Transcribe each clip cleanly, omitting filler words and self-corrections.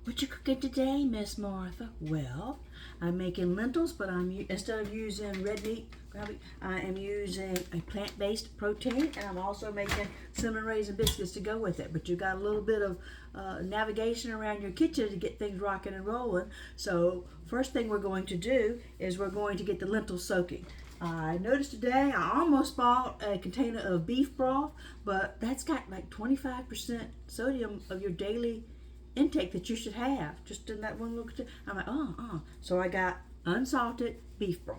What you cooking today, Miss Martha? Well, I'm making lentils, but instead of using red meat, I am using a plant-based protein, and I'm also making cinnamon raisin biscuits to go with it. But you got a little bit of navigation around your kitchen to get things rocking and rolling. So first thing we're going to do is we're going to get the lentils soaking. I noticed today I almost bought a container of beef broth, but that's got like 25% sodium of your daily intake that you should have, just in that one little. I'm like, So I got unsalted beef broth.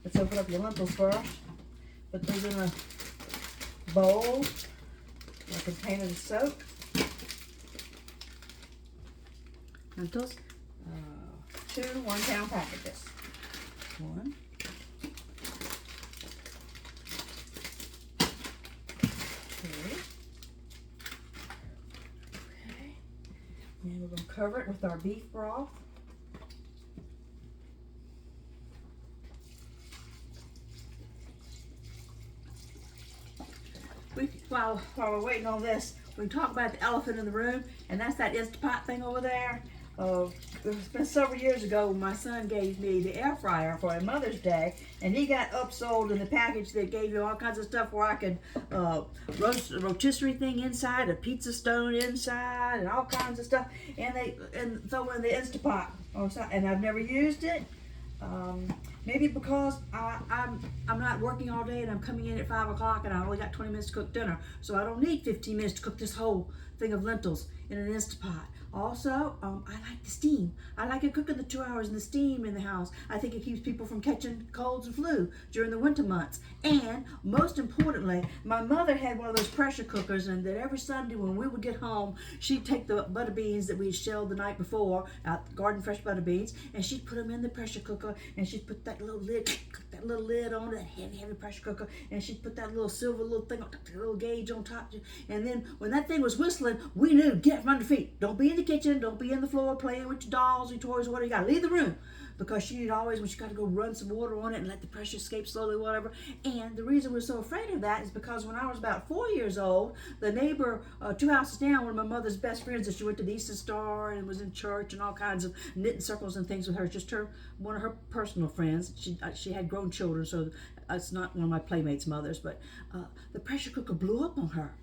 Let's open up your lentils first. Put these in a bowl, a container to soak. Lentils, 2 1-pound packages. 1. And we're going to cover it with our beef broth. While we're waiting on this, we can talk about the elephant in the room, and that's that Instapot thing over there. It's been several years ago when my son gave me the air fryer for a Mother's Day, and he got upsold in the package that gave you all kinds of stuff where I could roast a rotisserie thing inside, a pizza stone inside, and all kinds of stuff, and throw in the Instapot. And I've never used it. Maybe because I'm not working all day and I'm coming in at 5 o'clock and I only got 20 minutes to cook dinner, so I don't need 15 minutes to cook this whole thing of lentils in an Instapot. Also, I like the steam. I like it cooking the 2 hours in the steam in the house. I think it keeps people from catching colds and flu during the winter months. And most importantly, my mother had one of those pressure cookers, and that every Sunday when we would get home, she'd take the butter beans that we shelled the night before, out garden fresh butter beans, and she'd put them in the pressure cooker, and she'd put that little lid on that heavy pressure cooker, and she'd put that little silver thing, that little gauge on top, and then when that thing was whistling, we knew, get from under feet. Don't be in the kitchen, don't be in the floor playing with your dolls, your toys, whatever. You gotta leave the room, because she'd always, when she got to go run some water on it and let the pressure escape slowly, whatever. And the reason we're so afraid of that is because when I was about 4 years old, the neighbor 2 houses down, one of my mother's best friends, that she went to the Eastern Star and was in church and all kinds of knitting circles and things with her, just one of her personal friends. She had grown children, so it's not one of my playmates' mothers, but the pressure cooker blew up on her.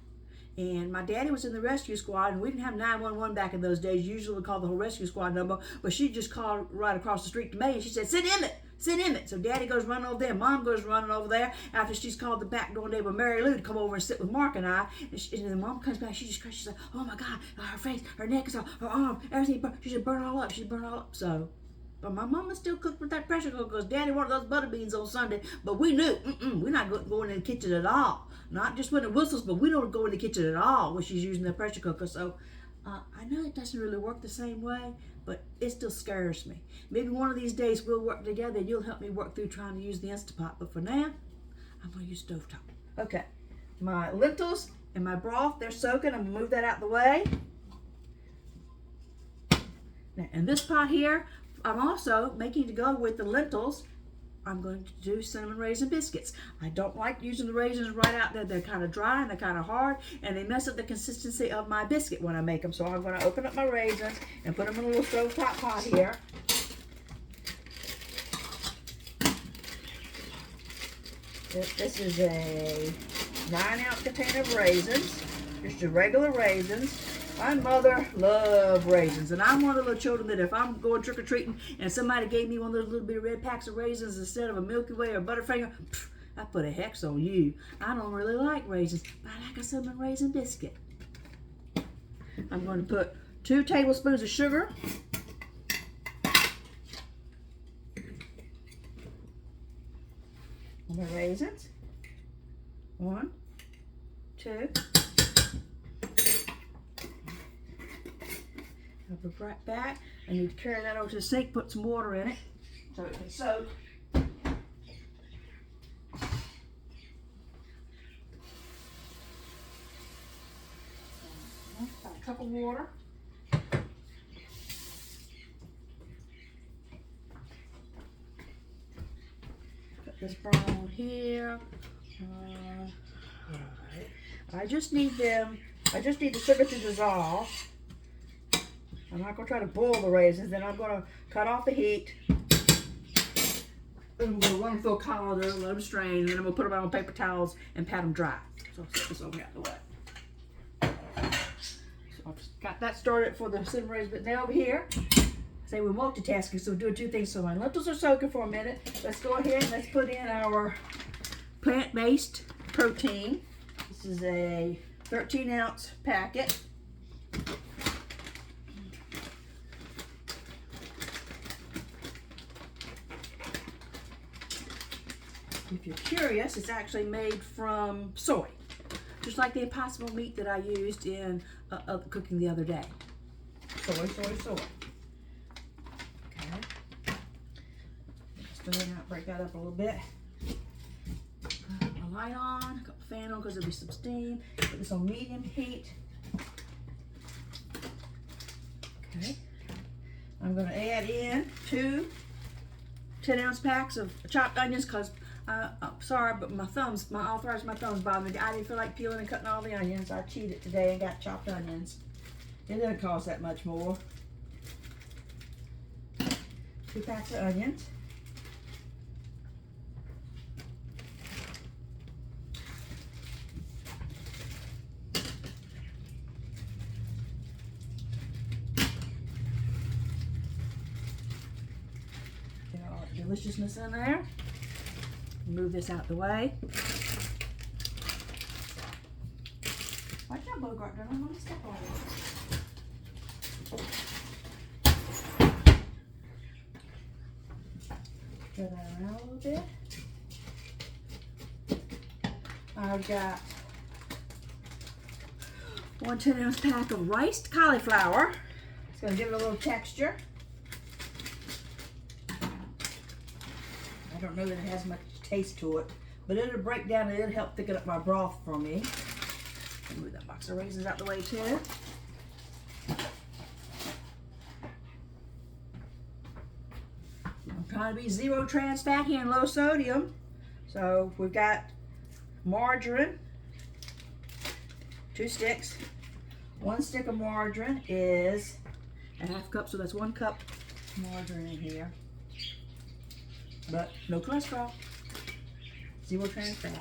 And my daddy was in the rescue squad, and we didn't have 911 back in those days. Usually we called the whole rescue squad number, but she just called right across the street to me, and she said, "Send Emmett, send Emmett." So daddy goes running over there, mom goes running over there after she's called the back door neighbor Mary Lou to come over and sit with Mark and I. And then mom comes back, she just cries, she's like, "Oh my God, her face, her neck, her arm, everything, she should burn all up, So, but my mama still cooked with that pressure cooker because daddy wanted those butter beans on Sunday, but we knew, we're not going in the kitchen at all. Not just when it whistles, but we don't go in the kitchen at all when she's using the pressure cooker. So I know it doesn't really work the same way, but it still scares me. Maybe one of these days we'll work together and you'll help me work through trying to use the Instapot. But for now, I'm going to use stovetop. Okay, my lentils and my broth, they're soaking. I'm going to move that out the way. Now, in this pot here, I'm also making to go with the lentils, I'm going to do cinnamon raisin biscuits. I don't like using the raisins right out there. They're kind of dry and they're kind of hard, and they mess up the consistency of my biscuit when I make them. So I'm going to open up my raisins and put them in a little stovetop pot here. This is a 9-ounce container of raisins, just your regular raisins. My mother loved raisins, and I'm one of the little children that if I'm going trick-or-treating and somebody gave me one of those little bitty red packs of raisins instead of a Milky Way or Butterfinger, I put a hex on you. I don't really like raisins, but I like a cinnamon raisin biscuit. I'm going to put 2 tablespoons of sugar. On the raisins. 1, 2. I'll be right back. I need to carry that over to the sink, put some water in it so it can soak. Got a cup of water. Put this brown here. Alright. I just need the sugar to dissolve. I'm not going to try to boil the raisins. Then I'm going to cut off the heat. And I'm going to run them through a colander, let them strain, and then I'm going to put them on paper towels and pat them dry. So I'll set this over out of the way. So I've just got that started for the cinnamon raisins. But now over here, say we're multitasking, so we're doing two things. So my lentils are soaking for a minute. Let's go ahead and let's put in our plant-based protein. This is a 13-ounce packet. If you're curious, it's actually made from soy, just like the impossible meat that I used in cooking the other day. Soy. Okay. Spin it out, break that up a little bit. Put a light on, got the fan on because there'll be some steam. Put this on medium heat. Okay. I'm going to add in 2 10-ounce packs of chopped onions because I'm sorry, but my arthritis, my thumbs bother me. I didn't feel like peeling and cutting all the onions. I cheated today and got chopped onions. It didn't cost that much more. 2 packs of onions. Get all the deliciousness in there. Move this out the way. Watch out, Bogart. Don't want to step on it. Stir that around a little bit. I've got 1 10-ounce pack of riced cauliflower. It's going to give it a little texture. I don't know that it has much taste to it, but it'll break down and it'll help thicken up my broth for me. Move that box of raisins out the way too. I'm trying to be zero trans fatty and low sodium. So we've got margarine, 2 sticks. 1 stick of margarine is a 1/2 cup, so that's 1 cup margarine in here. But no cholesterol. Zero trans fat.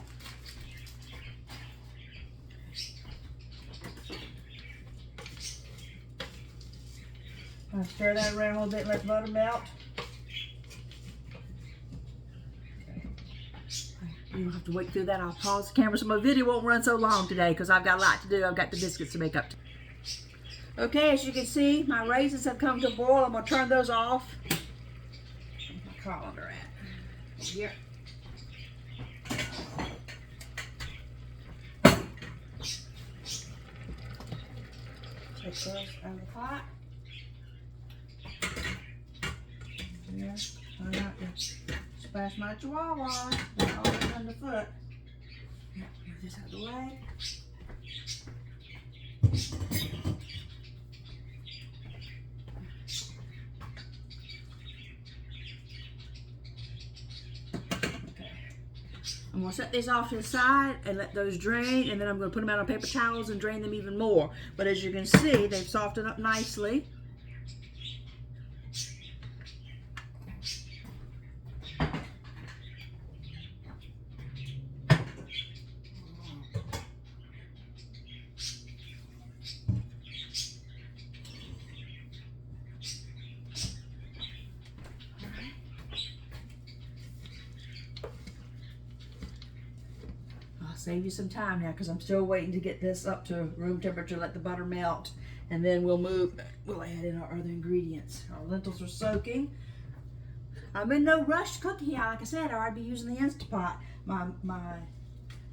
I'll stir that around a little bit and let the butter melt. You don't have to wait through that. I'll pause the camera so my video won't run so long today because I've got a lot to do. I've got the biscuits to make up. Okay, as you can see, my raisins have come to a boil. I'm going to turn those off. Where's my colander at? Here. Take those out of the pot. Yeah, try not to splash my chihuahua all underfoot. Move this out of the way. I'm going to set these off to the side and let those drain, and then I'm going to put them out on paper towels and drain them even more. But as you can see, they've softened up nicely. Save you some time now because I'm still waiting to get this up to room temperature, let the butter melt, and then we'll add in our other ingredients. Our lentils are soaking. I'm in no rush cooking here, like I said, or I'd be using the Instant Pot. My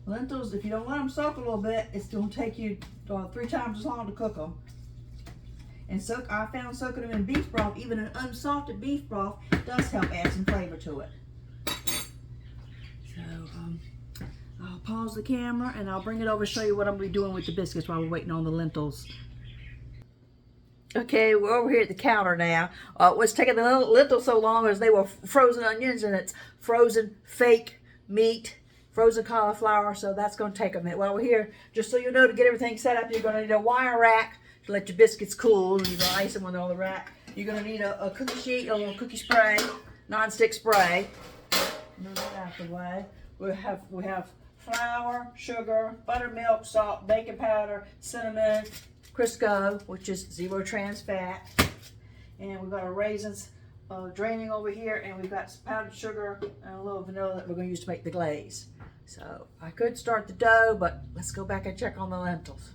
lentils, if you don't let them soak a little bit, it's going to take you 3 times as long to cook them. And I found soaking them in beef broth, even an unsalted beef broth, does help add some flavor to it. So, I'll pause the camera and I'll bring it over to show you what I'm going to be doing with the biscuits while we're waiting on the lentils. Okay, we're over here at the counter now. What's taking the lentils so long is they were frozen onions, and it's frozen fake meat, frozen cauliflower, so that's going to take a minute. While we're here, just so you know, to get everything set up, you're going to need a wire rack to let your biscuits cool and you can ice them when they're on the rack. You're going to need a cookie sheet, a little cookie spray, non-stick spray. Move that out the way. We have flour, sugar, buttermilk, salt, baking powder, cinnamon, Crisco, which is 0 trans fat, and we've got our raisins draining over here, and we've got some powdered sugar and a little vanilla that we're going to use to make the glaze. So I could start the dough, but let's go back and check on the lentils.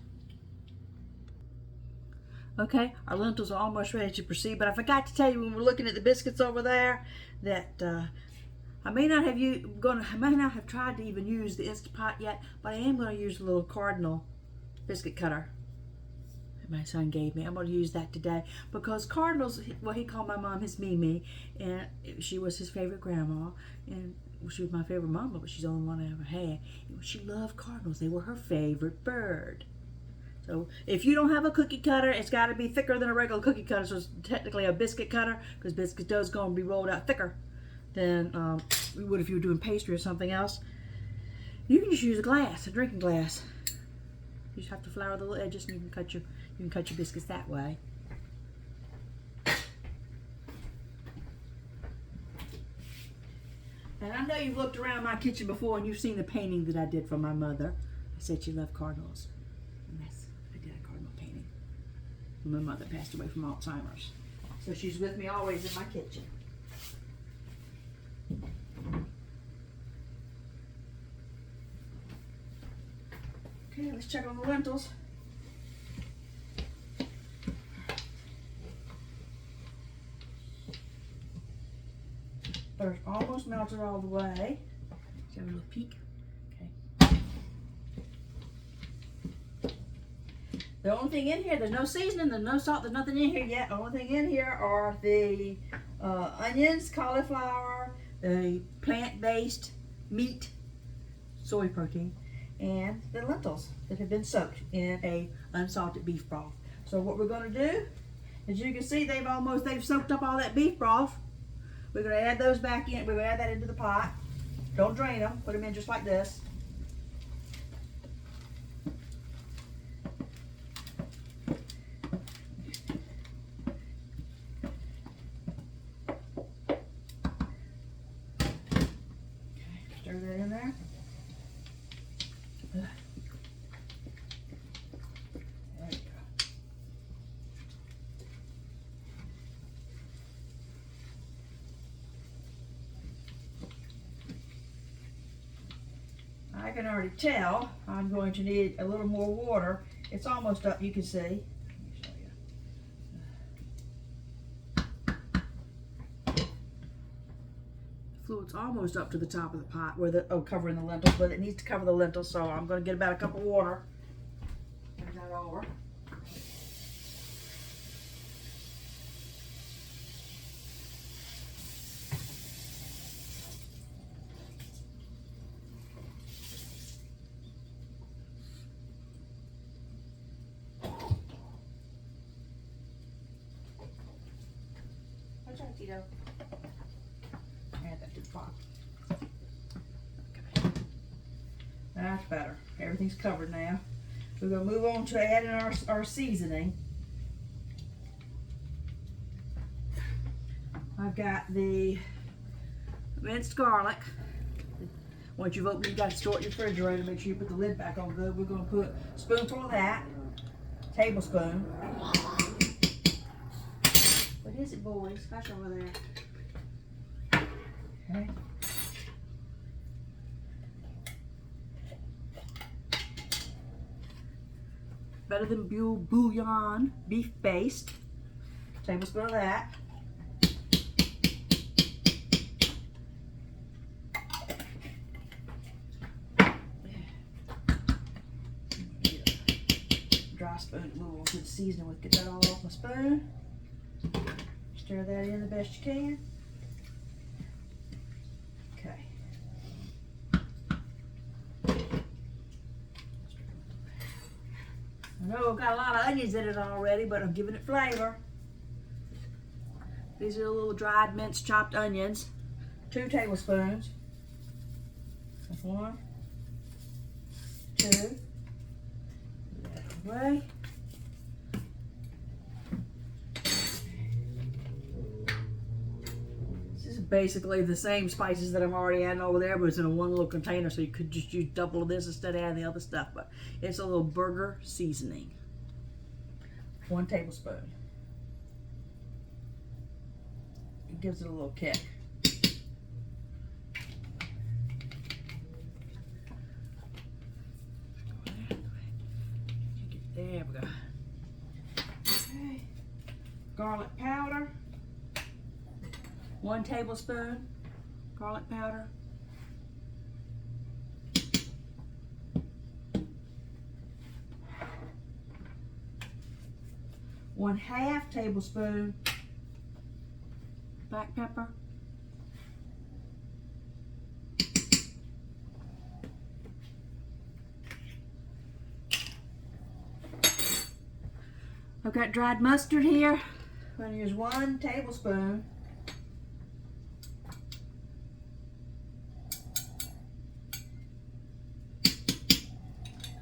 Okay, our lentils are almost ready to proceed, but I forgot to tell you when we're looking at the biscuits over there that I may not have tried to even use the Instant Pot yet, but I am going to use the little Cardinal biscuit cutter that my son gave me. I'm going to use that today because Cardinals, well, he called my mom his Mimi, and she was his favorite grandma, and she was my favorite mama, but she's the only one I ever had. And she loved Cardinals. They were her favorite bird. So if you don't have a cookie cutter, it's got to be thicker than a regular cookie cutter, so it's technically a biscuit cutter because biscuit dough is going to be rolled out thicker than we would if you were doing pastry or something else. You can just use a glass, a drinking glass. You just have to flour the little edges, and you can cut your biscuits that way. And I know you've looked around my kitchen before, and you've seen the painting that I did for my mother. I said she loved cardinals, and I did a cardinal painting when my mother passed away from Alzheimer's. So she's with me always in my kitchen. Okay, let's check on the lentils. They're almost melted all the way. Let's have a little peek. Okay. The only thing in here, there's no seasoning, there's no salt, there's nothing in here yet. The only thing in here are the onions, cauliflower, the plant-based meat, soy protein, and the lentils that have been soaked in a unsalted beef broth. So what we're going to do, as you can see, they've soaked up all that beef broth. We're going to add those back in. We're going to add that into the pot. Don't drain them. Put them in just like this. Stir that in there. There you go. I can already tell I'm going to need a little more water. It's almost up, you can see. Let me show you. Fluid's almost up to the top of the pot where covering the lentils, but it needs to cover the lentils, so I'm going to get about a cup of water. Turn that over. Watch out, Tito. Add that to the pot. Okay. That's better. Everything's covered now. We're going to move on to adding our seasoning. I've got the minced garlic. Once you've opened it, you've got to store it in your refrigerator. Make sure you put the lid back on good. We're going to put a spoonful of that. Tablespoon. What is it, boys? Hush over there. Okay. Better than bouillon, beef based. Tablespoon of that. Dry spoon, move on to the seasoning with. Get that all off my spoon. Stir that in the best you can. Okay. I know I've got a lot of onions in it already, but I'm giving it flavor. These are the little dried minced chopped onions. 2 tablespoons. That's 1, 2. Put that away. basically the same spices that I'm already adding over there, but it's in a one little container, so you could just use double of this instead of adding the other stuff. But it's a little burger seasoning. 1 tablespoon. It gives it a little kick. There we go. Okay. Garlic powder. 1 tablespoon garlic powder. 1/2 tablespoon black pepper. 've got dried mustard here. I'm going to use 1 tablespoon.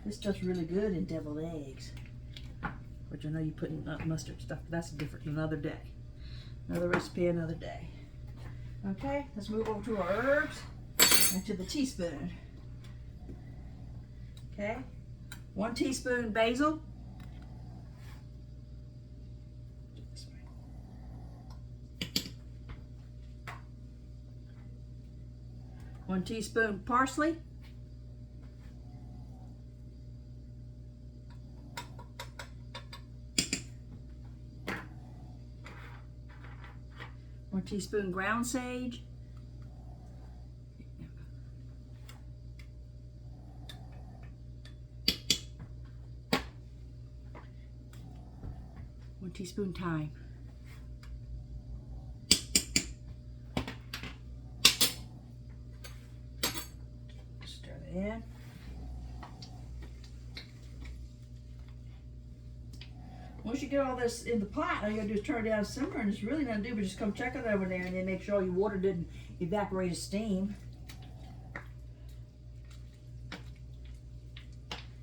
This stuff's really good in deviled eggs. Which I know you put in nut mustard stuff, but that's different another day. Another recipe, another day. Okay, let's move over to our herbs and to the teaspoon. Okay, 1 teaspoon basil. 1 teaspoon parsley. 1 teaspoon ground sage. 1 teaspoon thyme. Stir that in. Once you get all this in the pot, all you gotta do is turn it down and simmer, and it's really nothing to do but just come check it over there and then make sure your water didn't evaporate as steam.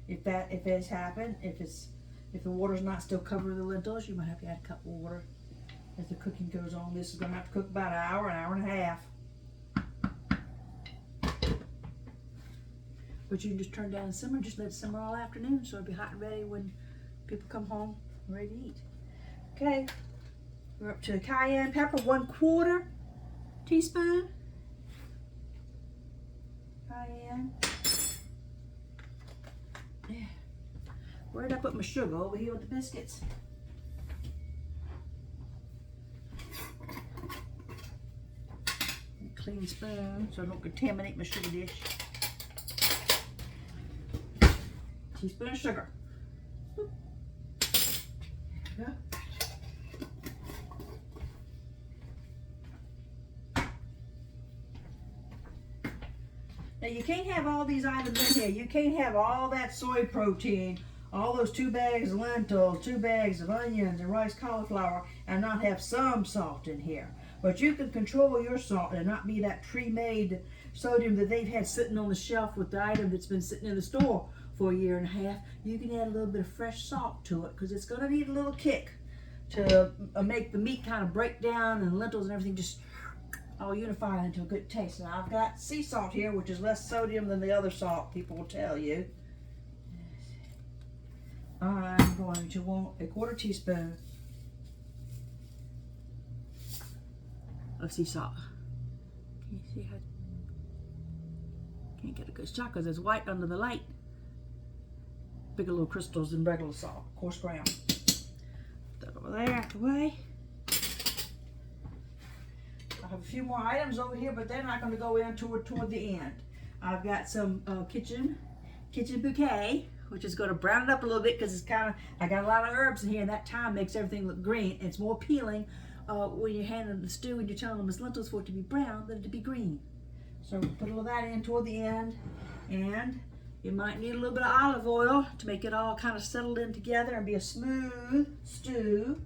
If it's happened, if the water's not still covering the lentils, you might have to add a cup of water as the cooking goes on. This is gonna have to cook about an hour and a half. But you can just turn it down and simmer, just let it simmer all afternoon so it'll be hot and ready when people come home ready to eat. Okay, we're up to cayenne pepper, 1/4 teaspoon. Cayenne. Yeah. Where did I put my sugar? Over here with the biscuits. Clean spoon so I don't contaminate my sugar dish. Teaspoon of sugar. Yeah. Now you can't have all these items in here. You can't have all that soy protein, all those 2 bags of lentils, 2 bags of onions and rice cauliflower, and not have some salt in here. But you can control your salt and not be that pre-made sodium that they've had sitting on the shelf with the item that's been sitting in the store for a year and a half. You can add a little bit of fresh salt to it because it's going to need a little kick to make the meat kind of break down and lentils and everything just all unify into a good taste. Now I've got sea salt here, which is less sodium than the other salt people will tell you. I'm going to want a 1/4 teaspoon of sea salt. Can you see how? Can't get a good shot because it's white under the light. Bigger little crystals than regular salt, coarse ground. Put that over there out the way. I have a few more items over here, but they're not going to go in toward the end. I've got some kitchen bouquet, which is going to brown it up a little bit because it's I got a lot of herbs in here, and that thyme makes everything look green. It's more appealing when you're handling the stew and you're telling them it's lentils for it to be brown than it to be green. So put a little of that in toward the end, and you might need a little bit of olive oil to make it all kind of settled in together and be a smooth stew.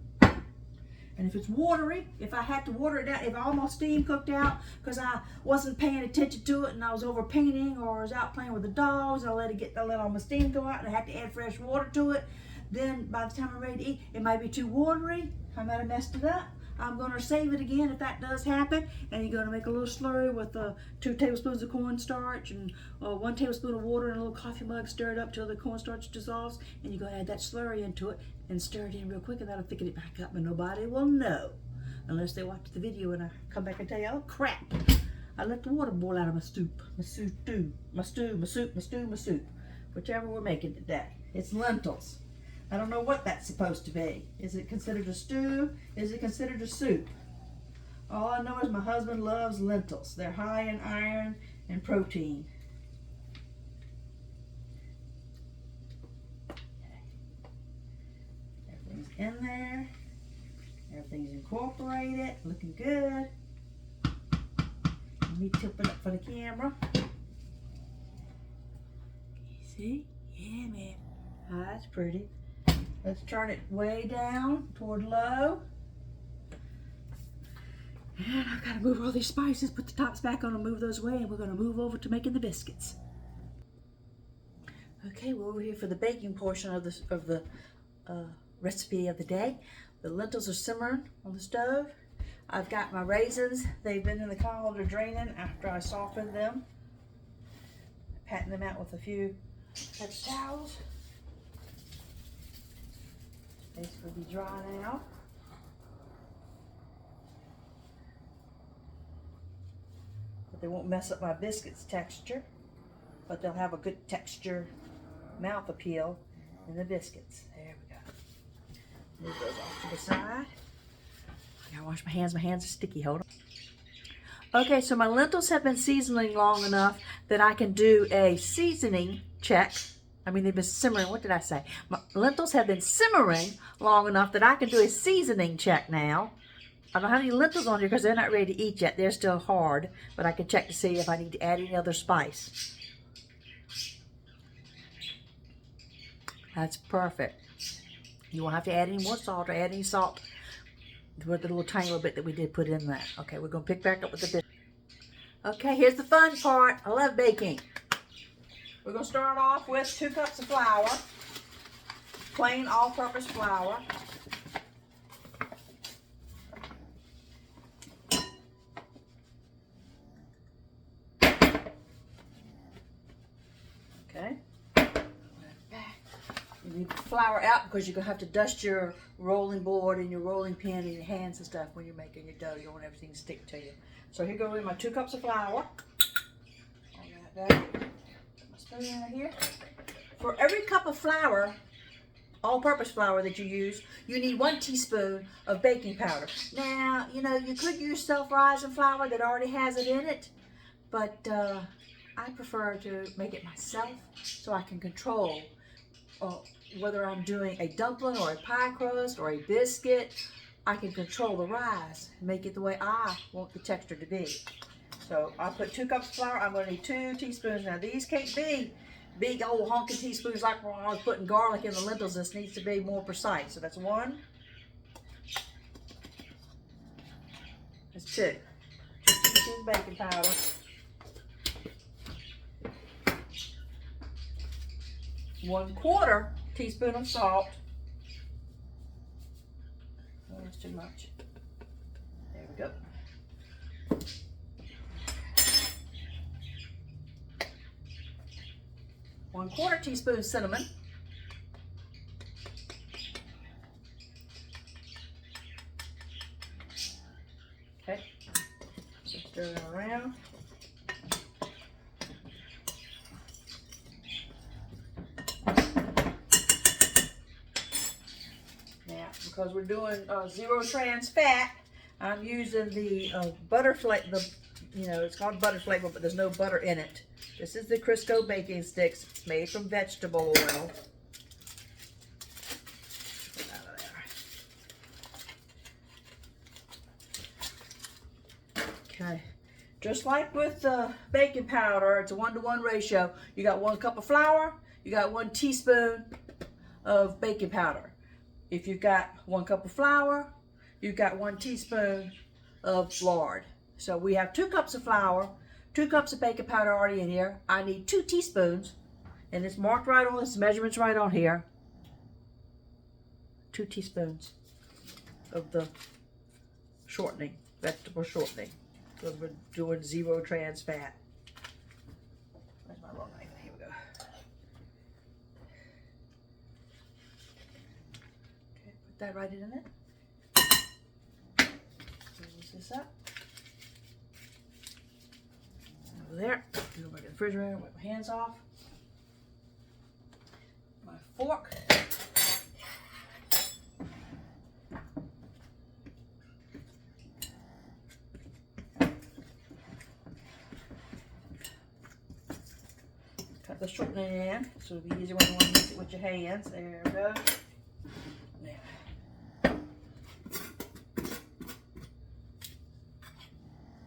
And if it's watery, if I had to water it down, if all my steam cooked out because I wasn't paying attention to it and I was over painting or I was out playing with the dogs, I let all my steam go out and I had to add fresh water to it, then by the time I'm ready to eat, it might be too watery. I might have messed it up. I'm going to save it again if that does happen. And you're going to make a little slurry with 2 tablespoons of cornstarch and 1 tablespoon of water in a little coffee mug. Stir it up till the cornstarch dissolves. And you're going to add that slurry into it and stir it in real quick, and that'll thicken it back up, and nobody will know. Unless they watch the video and I come back and tell you, oh crap, I let the water boil out of my soup. My stew, my soup. Whichever we're making today. It's lentils. I don't know what that's supposed to be. Is it considered a stew? Is it considered a soup? All I know is my husband loves lentils. They're high in iron and protein. Everything's in there. Everything's incorporated. Looking good. Let me tip it up for the camera. See? Yeah, man. Oh, that's pretty. Let's turn it way down toward low. And I've got to move all these spices, put the tops back on and move those away, and we're going to move over to making the biscuits. Okay, we're over here for the baking portion of the recipe of the day. The lentils are simmering on the stove. I've got my raisins. They've been in the colander draining after I softened them. Patting them out with a few paper towels. These will be dry now. But they won't mess up my biscuits texture. But they'll have a good texture, mouth appeal in the biscuits. There we go. Move those off to the side. I gotta wash my hands. My hands are sticky. Hold on. Okay, so my lentils have been seasoning long enough that I can do a seasoning check. I mean, they've been simmering. What did I say? My lentils have been simmering long enough that I can do a seasoning check now. I don't have any lentils on here because they're not ready to eat yet. They're still hard, but I can check to see if I need to add any other spice. That's perfect. You won't have to add any more salt or add any salt with the little tiny little bit that we did put in that. Okay, we're going to pick back up with the biscuit. Okay, here's the fun part. I love baking. We're going to start off with 2 cups of flour, plain all-purpose flour. Okay. You need the flour out because you're going to have to dust your rolling board and your rolling pin and your hands and stuff when you're making your dough. You don't want everything to stick to you. So here goes my 2 cups of flour. All that. Right here. For every cup of flour, all-purpose flour that you use, you need 1 teaspoon of baking powder. Now, you know, you could use self-rising flour that already has it in it, but I prefer to make it myself so I can control whether I'm doing a dumpling or a pie crust or a biscuit. I can control the rise and make it the way I want the texture to be. So I put 2 cups of flour. I'm going to need 2 teaspoons. Now these can't be big old honking teaspoons like when I was putting garlic in the lentils. This needs to be more precise. So that's 1. That's 2. 2 teaspoons baking powder. 1/4 teaspoon of salt. Oh, that's too much. There we go. 1/4 teaspoon cinnamon. Okay, just stir it around. Now, because we're doing 0 trans fat, I'm using the butter flavor. It's called butter flavor, but there's no butter in it. This is the Crisco baking sticks. It's made from vegetable oil. Get out of there. Okay. Just like with the baking powder, it's a 1-to-1 ratio. You got 1 cup of flour, you got 1 teaspoon of baking powder. If you've got 1 cup of flour, you've got 1 teaspoon of lard. So we have 2 cups of flour, 2 cups of baking powder already in here. I need 2 teaspoons, and it's marked right on this, measurement's right on here. 2 teaspoons of the shortening, vegetable shortening. Because we're doing 0 trans fat. Where's my long knife? Here we go. Okay, put that right in it. Close this up. Over there. Go back in the refrigerator, wipe my hands off. My fork. Cut the shortening in, so it'll be easier when you want to mix it with your hands. There we go. Now,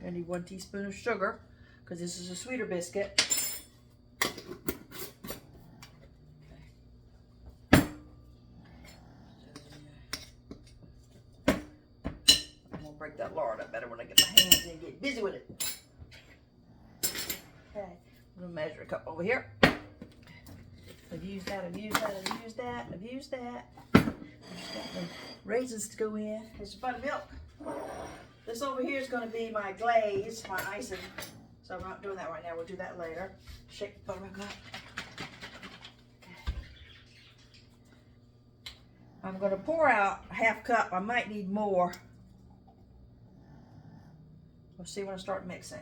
I need 1 teaspoon of sugar because this is a sweeter biscuit. I'm gonna break that lard up better when I get my hands in and get busy with it. Okay. I'm going to measure a cup over here. I've used that, I've used that, I've used that, I've used that. I've just got the raisins to go in. Here's some buttermilk. This over here is going to be my glaze, my icing. So I'm not doing that right now, we'll do that later. Shake the buttermilk up. Okay. I'm going to pour out a half cup. I might need more. We'll see when I start mixing.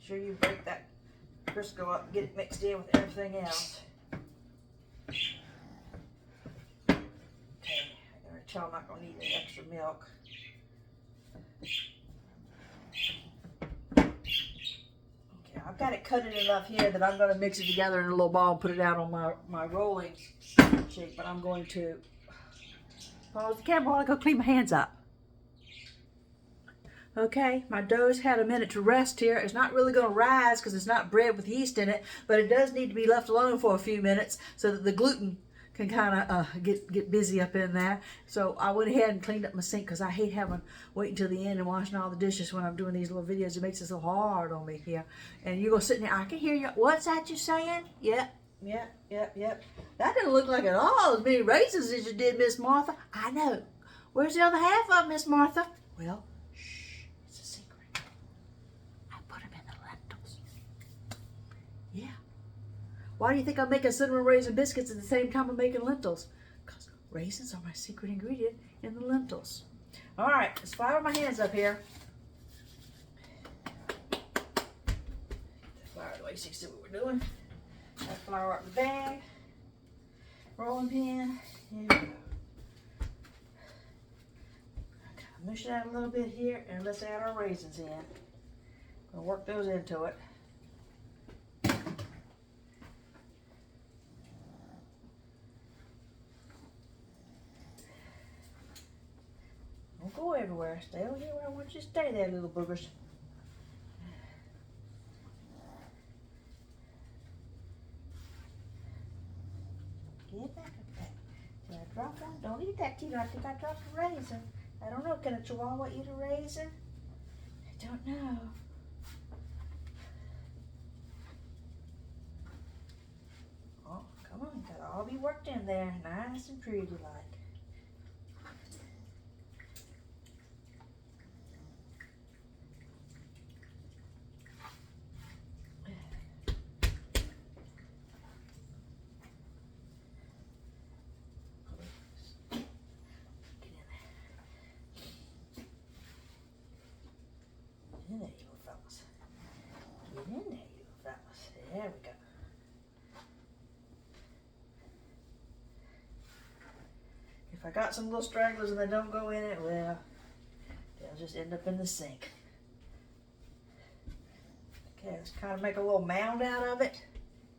Sure you break that Crisco up and get it mixed in with everything else. Okay, I can tell I'm not going to need any extra milk. Okay, I've got it cut in enough here that I'm going to mix it together in a little ball and put it out on my rolling sheet, but I'm going to pause the camera while I go clean my hands up. Okay, my dough's had a minute to rest here. It's not really going to rise because it's not bread with yeast in it, but it does need to be left alone for a few minutes so that the gluten can kind of get busy up in there. So I went ahead and cleaned up my sink because I hate waiting until the end and washing all the dishes when I'm doing these little videos. It makes it so hard on me here. And you're going to sit there, I can hear you. What's that you saying? Yep. That didn't look like at all as many raisins as you did, Miss Martha. I know. Where's the other half of Miss Martha? Well, why do you think I'm making cinnamon raisin biscuits at the same time I'm making lentils? Because raisins are my secret ingredient in the lentils. All right, let's flour my hands up here. Get the flour the way you see what we're doing. That flour up the bag. Rolling pin. Here we go. Mush it out a little bit here, and let's add our raisins in. Gonna work those into it. Don't go everywhere. Stay over here where I want you to stay there, little boogers. Get back up there. Did I drop that? Don't eat that, Tito. I think I dropped a raisin. I don't know. Can a chihuahua eat a raisin? I don't know. Oh, come on. Gotta all be worked in there. Nice and pretty like. Get in there, you little fellas. Get in there, you little fellas. There we go. If I got some little stragglers and they don't go in it, well, they'll just end up in the sink. Okay, let's kind of make a little mound out of it.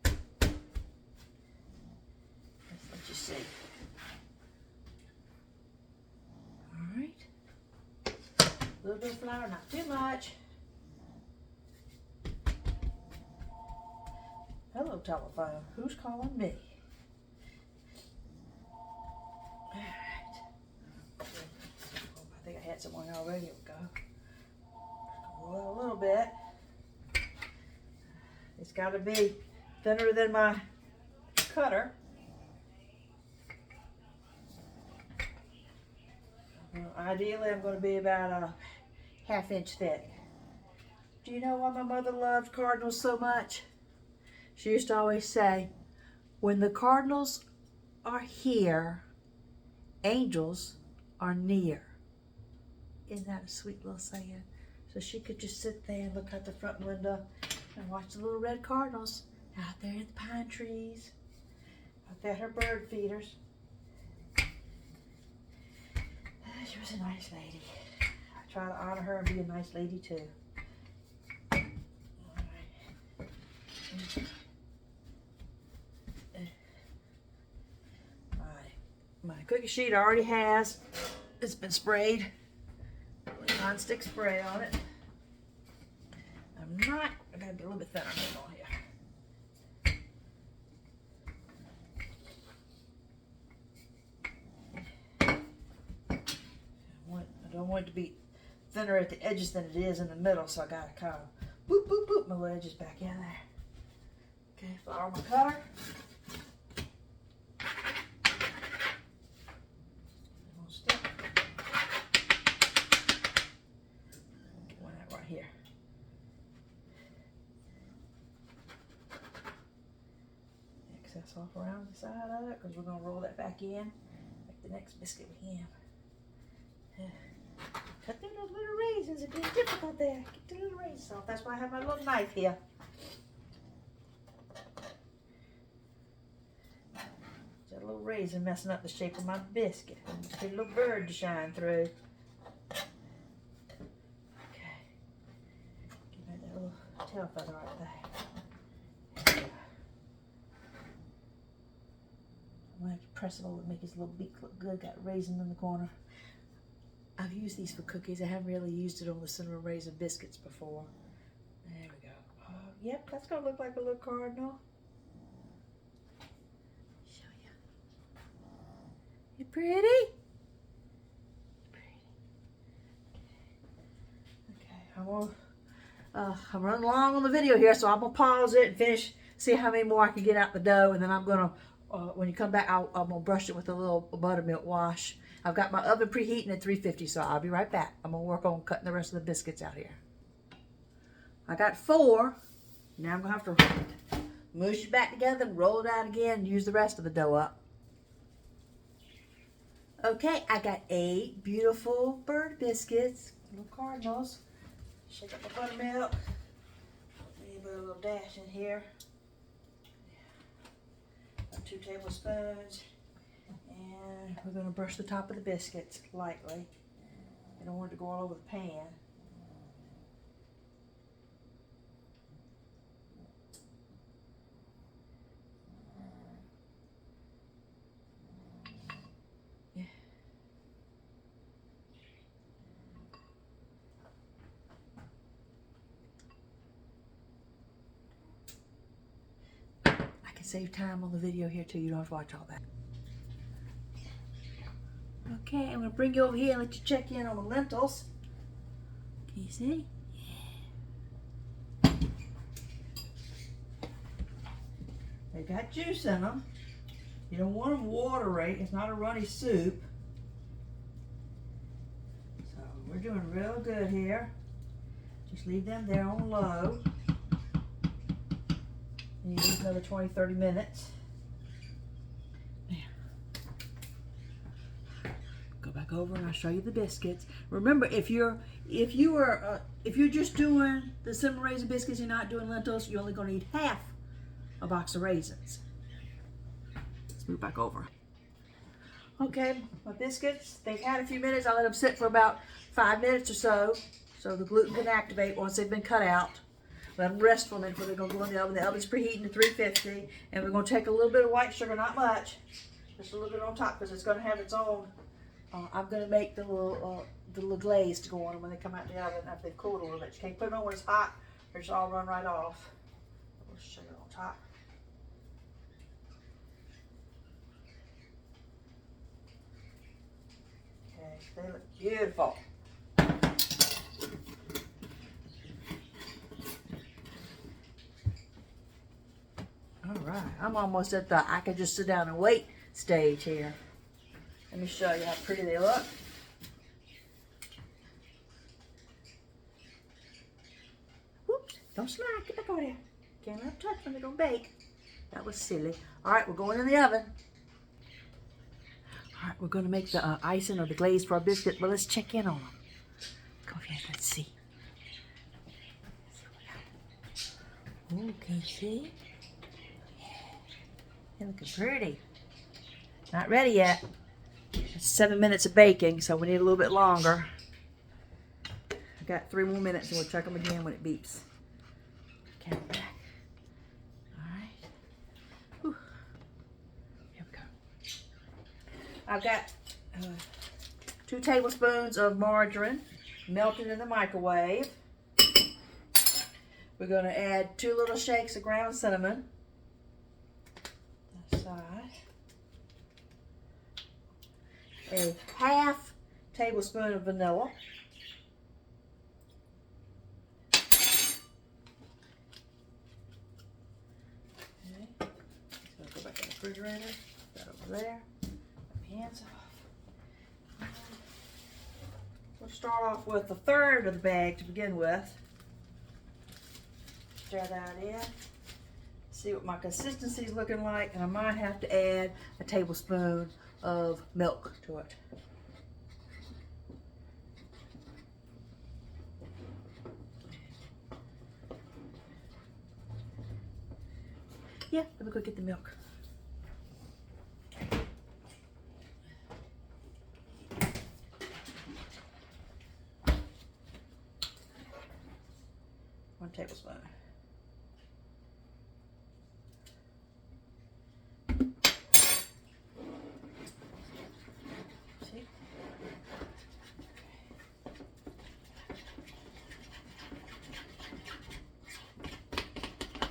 Let's let you see. All right. A little bit of flour, not too much. Hello, little telephone. Who's calling me? Alright. I think I had someone already. Here we go. Roll a little bit. It's got to be thinner than my cutter. Well, ideally, I'm going to be about a ½ inch thick. Do you know why my mother loved cardinals so much? She used to always say, when the cardinals are here, angels are near. Isn't that a sweet little saying? So she could just sit there and look out the front window and watch the little red cardinals out there in the pine trees, out there at her bird feeders. She was a nice lady. I try to honor her and be a nice lady too. My cookie sheet already has, it's been sprayed, non-stick spray on it. I gotta be a little bit thinner on here. I don't want it to be thinner at the edges than it is in the middle, so I gotta kind of boop, boop, boop my little edges back in there. Okay, flour my cutter. Get one out right here. Excess off around the side of it, because we're going to roll that back in. Make the next biscuit with him. Cut them those little raisins. It's getting difficult there. Get the little raisins off. That's why I have my little knife here. That little raisin messing up the shape of my biscuit. Get a little bird to shine through. Okay. Give me that little tail feather right there. I'm going to have to press it over to make his little beak look good. Got raisin in the corner. I've used these for cookies. I haven't really used it on the cinnamon raisin biscuits before. There we go. Oh, yep, that's going to look like a little cardinal. Show you. You pretty? Pretty. Okay, I'm running along on the video here, so I'm going to pause it and finish, see how many more I can get out the dough, and then I'm going to, when you come back, I'm going to brush it with a little buttermilk wash. I've got my oven preheating at 350, so I'll be right back. I'm going to work on cutting the rest of the biscuits out here. I got 4. Now I'm going to have to mush it back together and roll it out again and use the rest of the dough up. Okay, I got 8 beautiful bird biscuits, little cardinals. Shake up the buttermilk. Maybe put a little dash in here. 2 tablespoons. And we're going to brush the top of the biscuits lightly. I don't want it to go all over the pan. Yeah. I can save time on the video here too. You don't have to watch all that. Okay, I'm going to bring you over here and let you check in on the lentils. Can you see? Yeah. They got juice in them. You don't want them watery. It's not a runny soup. So we're doing real good here. Just leave them there on low. And you leave another 20-30 minutes. Back over and I'll show you the biscuits. Remember, if you're just doing the cinnamon raisin biscuits, you're not doing lentils, you're only going to need half a box of raisins. Let's move back over. Okay, my biscuits, they've had a few minutes. I let them sit for about 5 minutes or so the gluten can activate once they've been cut out. Let them rest for a minute before they're going to go in the oven. The oven's preheating to 350, and we're going to take a little bit of white sugar, not much, just a little bit on top because it's going to have its own. I'm going to make the little glaze to go on them when they come out of the oven after they've cooled a little bit. You can't put it on when it's hot or it's all run right off. A little sugar on top. They look beautiful. All right, I'm almost at the I can just sit down and wait stage here. Let me show you how pretty they look. Whoops, don't slide, get back over there. Can't let them touch when they're gonna bake. That was silly. All right, we're going in the oven. All right, we're gonna make the icing or the glaze for our biscuit, but let's check in on them. Go ahead, let's see. Ooh, can you see? They're looking pretty. Not ready yet. It's 7 minutes of baking, so we need a little bit longer. I've got 3 more minutes, and we'll check them again when it beeps. Count back. All right. Whew. Here we go. I've got 2 tablespoons of margarine melted in the microwave. We're going to add 2 little shakes of ground cinnamon. That side. A half tablespoon of vanilla. Okay. Just going to go back in the refrigerator. Put that over there. Put my hands off. We'll start off with a third of the bag to begin with. Stir that in. See what my consistency is looking like, and I might have to add a tablespoon of milk to it. Yeah, let me go get the milk. One tablespoon.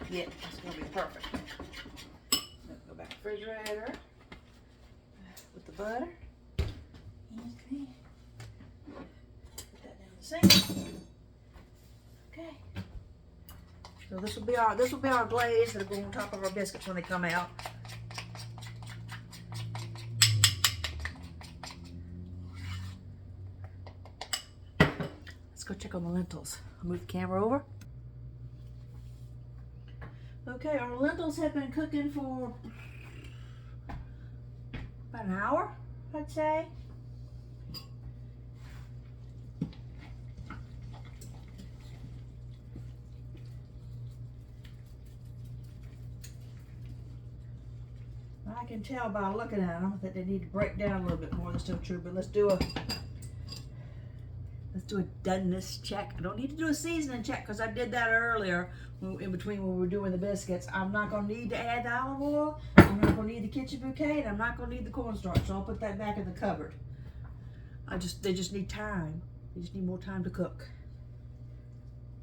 Yeah, that's going to be perfect. Go back to the refrigerator with the butter. Okay. Put that down the sink. Okay. So this will be our glaze that'll go on top of our biscuits when they come out. Let's go check on the lentils. I'll move the camera over. Okay, our lentils have been cooking for about an hour, I'd say. I can tell by looking at them that they need to break down a little bit more. That's still true, but let's do a doneness check. I don't need to do a seasoning check because I did that earlier in between when we were doing the biscuits. I'm not going to need to add the olive oil. I'm not going to need the kitchen bouquet, and I'm not going to need the cornstarch. So I'll put that back in the cupboard. They just need time. They just need more time to cook.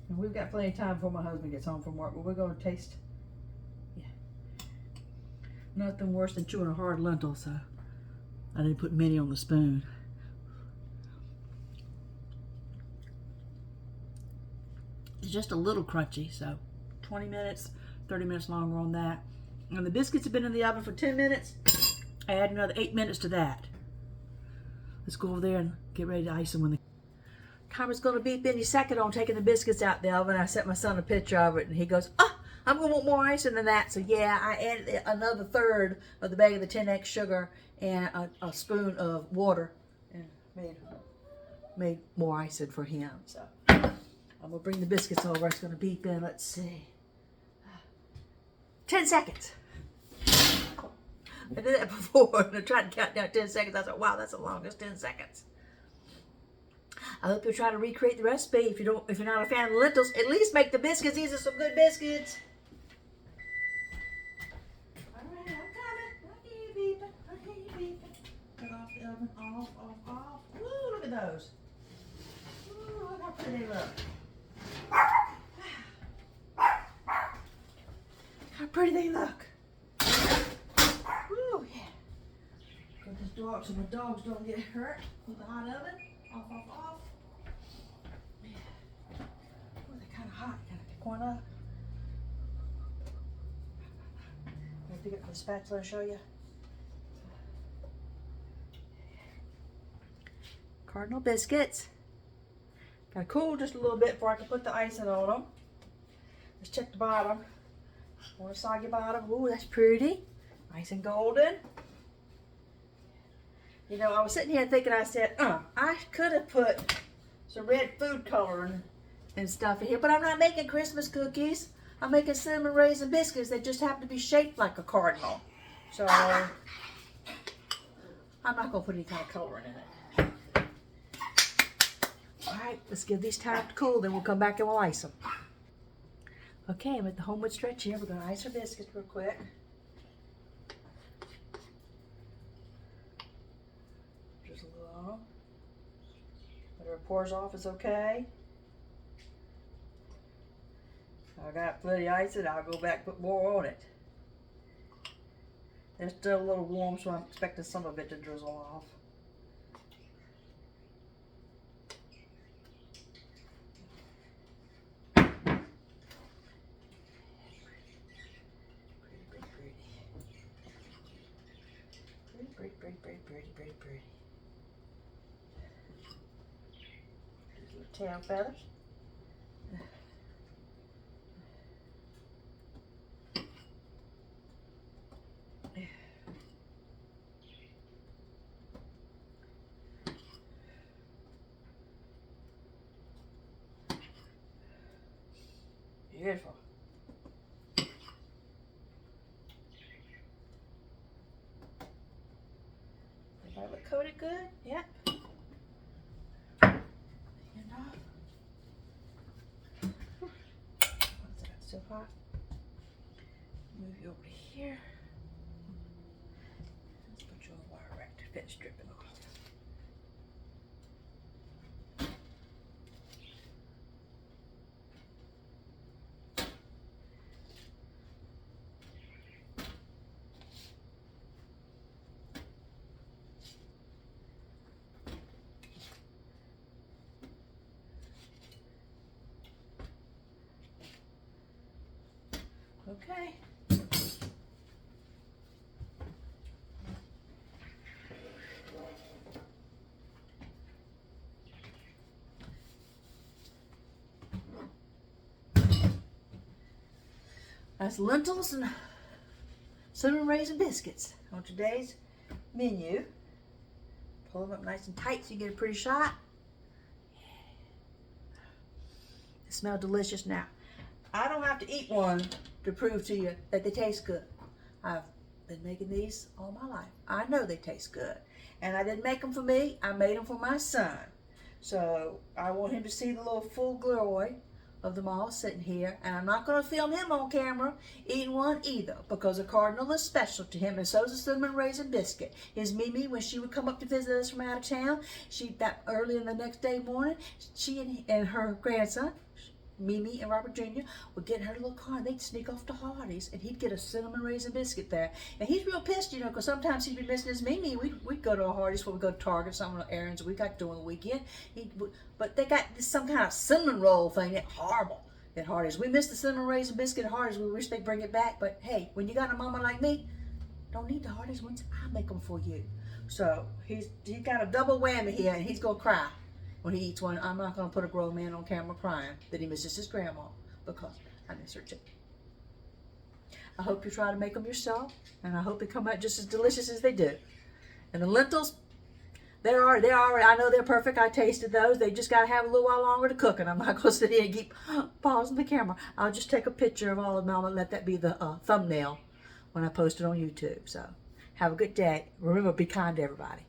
And we've got plenty of time before my husband gets home from work, but we're going to taste. Yeah. Nothing worse than chewing a hard lentil, so I didn't put many on the spoon. It's just a little crunchy, so 20 minutes, 30 minutes longer on that. And the biscuits have been in the oven for 10 minutes. Add another 8 minutes to that. Let's go over there and get ready to ice them when the timer's going to beep any second on taking the biscuits out the oven. I sent my son a picture of it, and he goes, "Oh, I'm going to want more icing than that." So yeah, I added another third of the bag of the 10x sugar and a spoon of water, and made more icing for him. So I'm going to bring the biscuits over. It's going to beep in, let's see, 10 seconds. I did that before, and I tried to count down 10 seconds. I thought, wow, that's the longest 10 seconds. I hope you'll try to recreate the recipe. If you're not a fan of the lentils, at least make the biscuits. These are some good biscuits. All right, I'm coming. I hear you beeping. I hear you beeping. Turn off the oven. Off, off, off. Woo, look at those. Ooh, look how pretty they look. How pretty they look. Woo, yeah. Put this dogs so my dogs don't get hurt with the hot oven. Off, off, off. Yeah. Oh, they're kind of hot. Gotta pick one up. Let me pick up the spatula and show you. Cardinal biscuits. Gotta cool just a little bit before I can put the icing on them. Let's check the bottom. Want a soggy bottom. Ooh, that's pretty. Nice and golden. You know, I was sitting here thinking, I said, I could have put some red food coloring and stuff in here, but I'm not making Christmas cookies. I'm making cinnamon raisin biscuits that just happen to be shaped like a cardinal. So, I'm not going to put any kind of coloring in it. Alright, let's give these time to cool, then we'll come back and we'll ice them. Okay, I'm at the homemade stretch here. We're going to ice our biscuits real quick. Just a little on. Whatever pours off is okay. I got plenty of ice, and I'll go back and put more on it. They're still a little warm, so I'm expecting some of it to drizzle off. Pretty. Little tail feathers. Beautiful. Everybody coated good? Yep. And off. What's that? Still hot? Move you over here. Let's put you on the wire rack to finish dripping off. Okay. That's lentils and cinnamon raisin biscuits on today's menu. Pull them up nice and tight so you get a pretty shot. They smell delicious now. I don't have to eat one to prove to you that they taste good. I've been making these all my life. I know they taste good. And I didn't make them for me, I made them for my son. So I want him to see the little full glory of them all sitting here. And I'm not going to film him on camera eating one either, because a cardinal is special to him, and so is a cinnamon raisin biscuit. His Mimi, when she would come up to visit us from out of town, that early in the next day morning, she and her grandson, Mimi and Robert Jr. would get in her little car and they'd sneak off to Hardee's, and he'd get a cinnamon raisin biscuit there. And he's real pissed, you know, because sometimes he'd be missing his Mimi. We'd go to a Hardee's, we'd go to Target, some of the errands we got doing the weekend. But they got some kind of cinnamon roll thing. It's horrible at Hardee's. We missed the cinnamon raisin biscuit at Hardee's. We wish they'd bring it back. But hey, when you got a mama like me, don't need the Hardee's ones. I'll make them for you. So he's got a double whammy here, and he's going to cry when he eats one. I'm not going to put a grown man on camera crying that he misses his grandma, because I miss her too. I hope you try to make them yourself, and I hope they come out just as delicious as they do. And the lentils, they're already, I know they're perfect. I tasted those. They just got to have a little while longer to cook, and I'm not going to sit here and keep pausing the camera. I'll just take a picture of all of them and let that be the thumbnail when I post it on YouTube. So have a good day. Remember, be kind to everybody.